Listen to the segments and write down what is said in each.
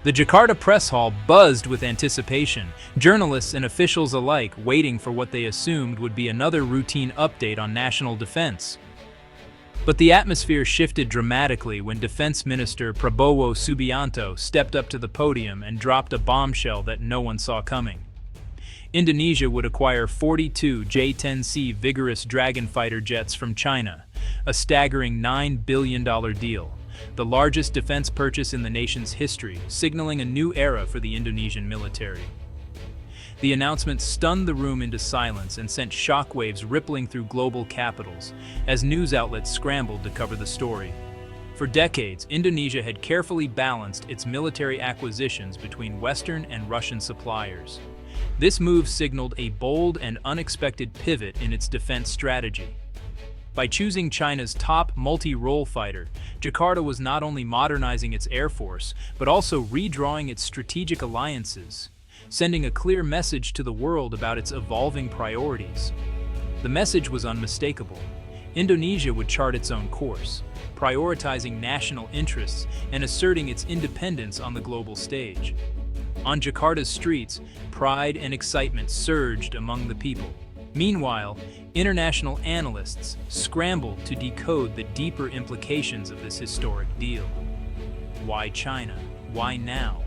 The Jakarta press hall buzzed with anticipation, journalists and officials alike waiting for what they assumed would be another routine update on national defense. But the atmosphere shifted dramatically when Defense Minister Prabowo Subianto stepped up to the podium and dropped a bombshell that no one saw coming. Indonesia would acquire 42 J-10C Vigorous Dragon fighter jets from China, a staggering $9 billion deal, the largest defense purchase in the nation's history, signaling a new era for the Indonesian military. The announcement stunned the room into silence and sent shockwaves rippling through global capitals as news outlets scrambled to cover the story. For decades, Indonesia had carefully balanced its military acquisitions between Western and Russian suppliers. This move signaled a bold and unexpected pivot in its defense strategy. By choosing China's top multi-role fighter, Jakarta was not only modernizing its air force, but also redrawing its strategic alliances, sending a clear message to the world about its evolving priorities. The message was unmistakable. Indonesia would chart its own course, prioritizing national interests and asserting its independence on the global stage. On Jakarta's streets, pride and excitement surged among the people. Meanwhile, international analysts scrambled to decode the deeper implications of this historic deal. Why China? Why now?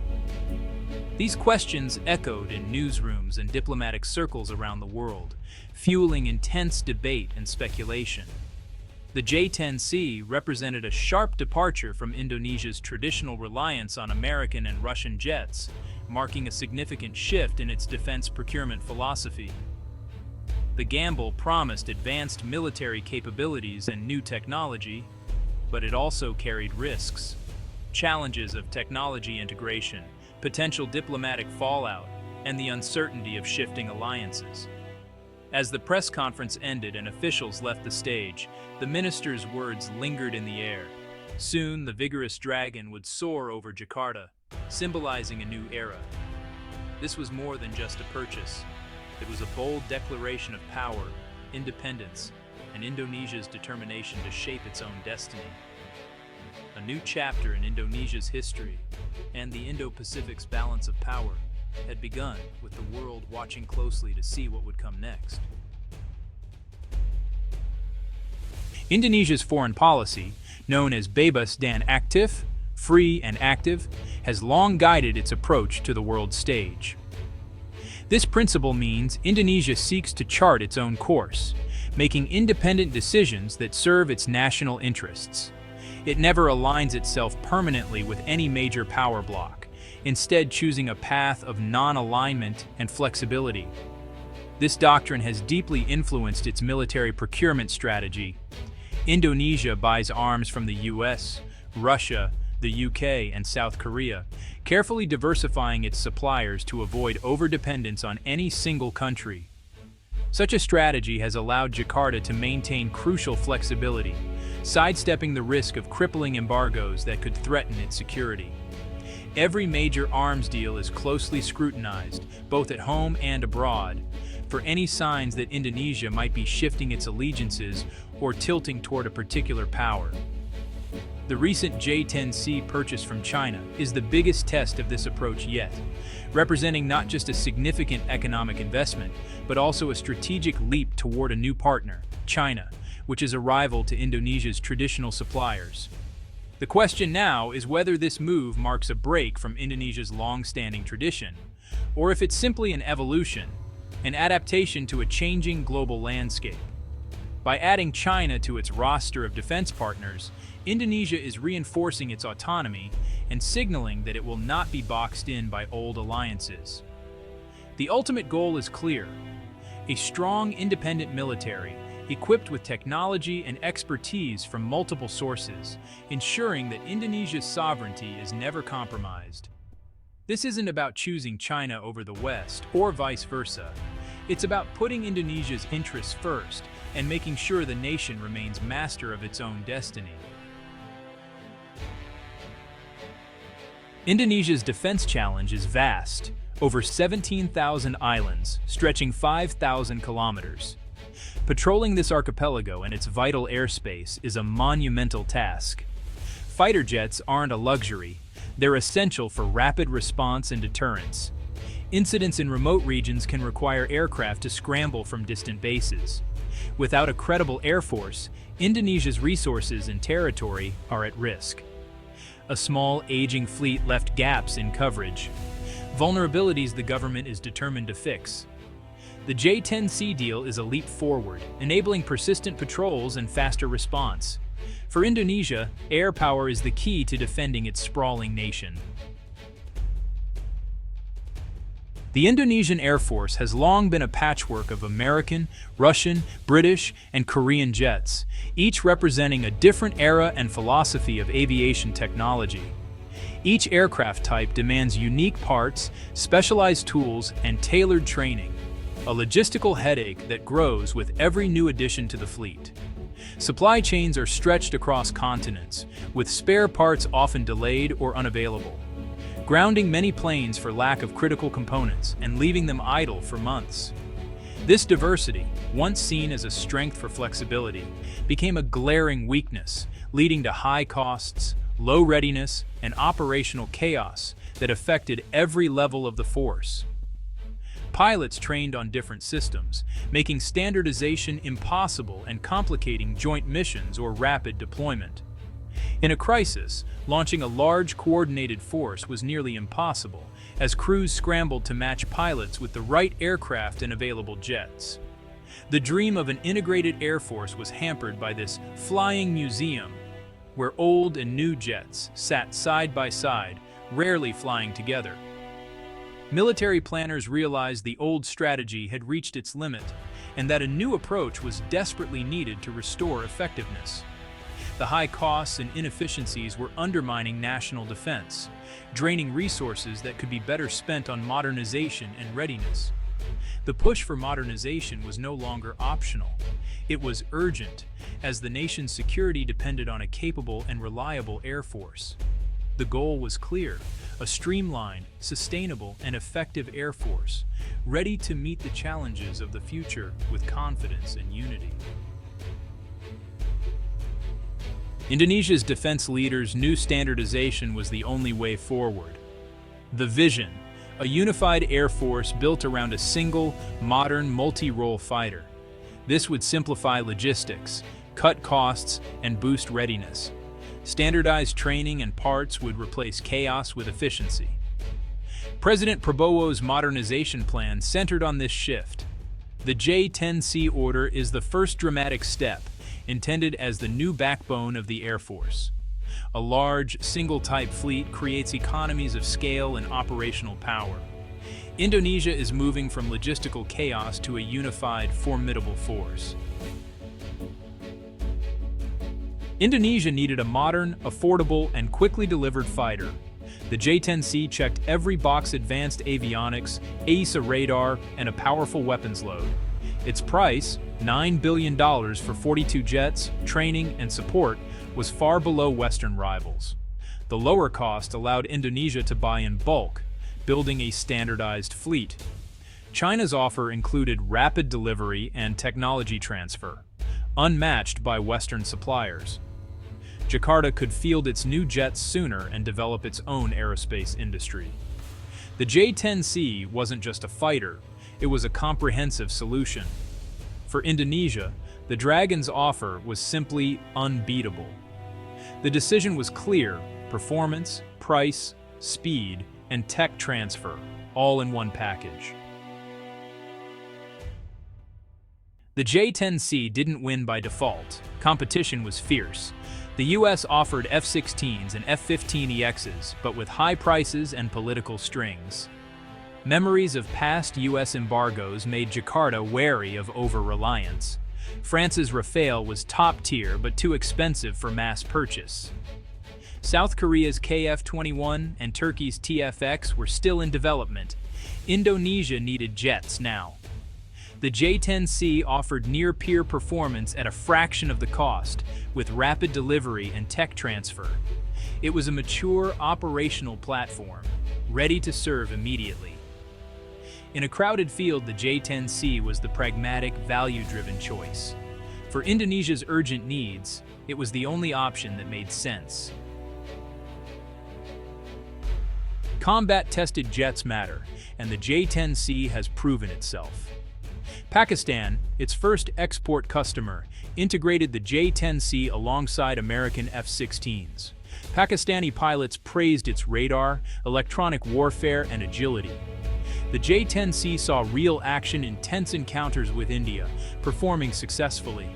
These questions echoed in newsrooms and diplomatic circles around the world, fueling intense debate and speculation. The J-10C represented a sharp departure from Indonesia's traditional reliance on American and Russian jets, marking a significant shift in its defense procurement philosophy. The gamble promised advanced military capabilities and new technology, but it also carried risks. Challenges of technology integration, potential diplomatic fallout, and the uncertainty of shifting alliances. As the press conference ended and officials left the stage, the minister's words lingered in the air. Soon, the Vigorous Dragon would soar over Jakarta, symbolizing a new era. This was more than just a purchase. It was a bold declaration of power, independence, and Indonesia's determination to shape its own destiny. A new chapter in Indonesia's history and the Indo-Pacific's balance of power had begun, with the world watching closely to see what would come next. Indonesia's foreign policy, known as Bebas dan Aktif, free and active, has long guided its approach to the world stage. This principle means Indonesia seeks to chart its own course, making independent decisions that serve its national interests. It never aligns itself permanently with any major power bloc, instead choosing a path of non-alignment and flexibility. This doctrine has deeply influenced its military procurement strategy. Indonesia buys arms from the US, Russia, the UK, and South Korea, carefully diversifying its suppliers to avoid overdependence on any single country. Such a strategy has allowed Jakarta to maintain crucial flexibility, sidestepping the risk of crippling embargoes that could threaten its security. Every major arms deal is closely scrutinized, both at home and abroad, for any signs that Indonesia might be shifting its allegiances or tilting toward a particular power. The recent J-10C purchase from China is the biggest test of this approach yet, representing not just a significant economic investment, but also a strategic leap toward a new partner, China, which is a rival to Indonesia's traditional suppliers. The question now is whether this move marks a break from Indonesia's long-standing tradition, or if it's simply an evolution, an adaptation to a changing global landscape. By adding China to its roster of defense partners, Indonesia is reinforcing its autonomy and signaling that it will not be boxed in by old alliances. The ultimate goal is clear: a strong, independent military equipped with technology and expertise from multiple sources, ensuring that Indonesia's sovereignty is never compromised. This isn't about choosing China over the West or vice versa. It's about putting Indonesia's interests first and making sure the nation remains master of its own destiny. Indonesia's defense challenge is vast, over 17,000 islands, stretching 5,000 kilometers. Patrolling this archipelago and its vital airspace is a monumental task. Fighter jets aren't a luxury, They're essential for rapid response and deterrence. Incidents in remote regions can require aircraft to scramble from distant bases. Without a credible air force, Indonesia's resources and territory are at risk. A small, aging fleet left gaps in coverage, vulnerabilities the government is determined to fix. The J-10C deal is a leap forward, enabling persistent patrols and faster response. For Indonesia, air power is the key to defending its sprawling nation. The Indonesian Air Force has long been a patchwork of American, Russian, British, and Korean jets, each representing a different era and philosophy of aviation technology. Each aircraft type demands unique parts, specialized tools, and tailored training, a logistical headache that grows with every new addition to the fleet. Supply chains are stretched across continents, with spare parts often delayed or unavailable, grounding many planes for lack of critical components and leaving them idle for months. This diversity, once seen as a strength for flexibility, became a glaring weakness, leading to high costs, low readiness, and operational chaos that affected every level of the force. Pilots trained on different systems, making standardization impossible and complicating joint missions or rapid deployment. In a crisis, launching a large coordinated force was nearly impossible, as crews scrambled to match pilots with the right aircraft and available jets. The dream of an integrated air force was hampered by this flying museum, where old and new jets sat side by side, rarely flying together. Military planners realized the old strategy had reached its limit, and that a new approach was desperately needed to restore effectiveness. The high costs and inefficiencies were undermining national defense, draining resources that could be better spent on modernization and readiness. The push for modernization was no longer optional. It was urgent, as the nation's security depended on a capable and reliable air force. The goal was clear: a streamlined, sustainable, and effective air force, ready to meet the challenges of the future with confidence and unity. Indonesia's defense leaders knew standardization was the only way forward. The vision: a unified air force built around a single, modern, multi-role fighter. This would simplify logistics, cut costs, and boost readiness. Standardized training and parts would replace chaos with efficiency. President Prabowo's modernization plan centered on this shift. The J-10C order is the first dramatic step, intended as the new backbone of the Air Force. A large, single-type fleet creates economies of scale and operational power. Indonesia is moving from logistical chaos to a unified, formidable force. Indonesia needed a modern, affordable, and quickly delivered fighter. The J-10C checked every box: advanced avionics, AESA radar, and a powerful weapons load. Its price, $9 billion for 42 jets, training, and support, was far below Western rivals. The lower cost allowed Indonesia to buy in bulk, building a standardized fleet. China's offer included rapid delivery and technology transfer, unmatched by Western suppliers. Jakarta could field its new jets sooner and develop its own aerospace industry. The J-10C wasn't just a fighter, it was a comprehensive solution. For Indonesia, the Dragon's offer was simply unbeatable. The decision was clear: performance, price, speed, and tech transfer, all in one package. The J-10C didn't win by default. Competition was fierce. The US offered F-16s and F-15EXs, but with high prices and political strings. Memories of past US embargoes made Jakarta wary of over-reliance. France's Rafale was top tier but too expensive for mass purchase. South Korea's KF-21 and Turkey's TFX were still in development. Indonesia needed jets now. The J-10C offered near-peer performance at a fraction of the cost, with rapid delivery and tech transfer. It was a mature, operational platform, ready to serve immediately. In a crowded field, the J-10C was the pragmatic, value-driven choice. For Indonesia's urgent needs, it was the only option that made sense. Combat-tested jets matter, and the J-10C has proven itself. Pakistan, its first export customer, integrated the J-10C alongside American F-16s. Pakistani pilots praised its radar, electronic warfare, and agility. The J-10C saw real action in tense encounters with India, performing successfully.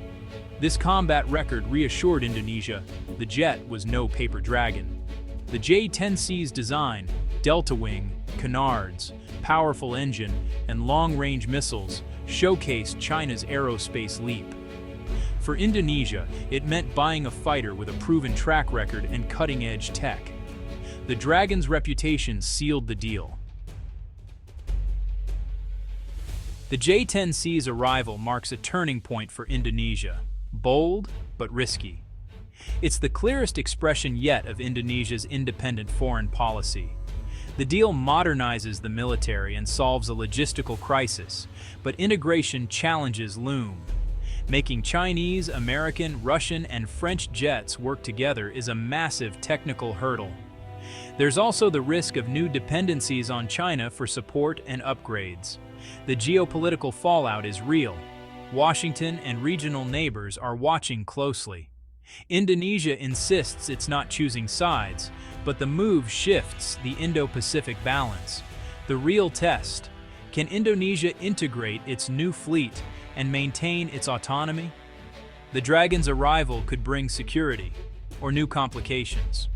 This combat record reassured Indonesia the jet was no paper dragon. The J-10C's design, delta wing, canards, powerful engine, and long-range missiles showcased China's aerospace leap. For Indonesia, it meant buying a fighter with a proven track record and cutting-edge tech. The Dragon's reputation sealed the deal. The J-10C's arrival marks a turning point for Indonesia. Bold, but risky. It's the clearest expression yet of Indonesia's independent foreign policy. The deal modernizes the military and solves a logistical crisis, but integration challenges loom. Making Chinese, American, Russian, and French jets work together is a massive technical hurdle. There's also the risk of new dependencies on China for support and upgrades. The geopolitical fallout is real. Washington and regional neighbors are watching closely. Indonesia insists it's not choosing sides, but the move shifts the Indo-Pacific balance. The real test: can Indonesia integrate its new fleet and maintain its autonomy? The Dragon's arrival could bring security or new complications.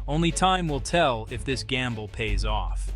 Only time will tell if this gamble pays off.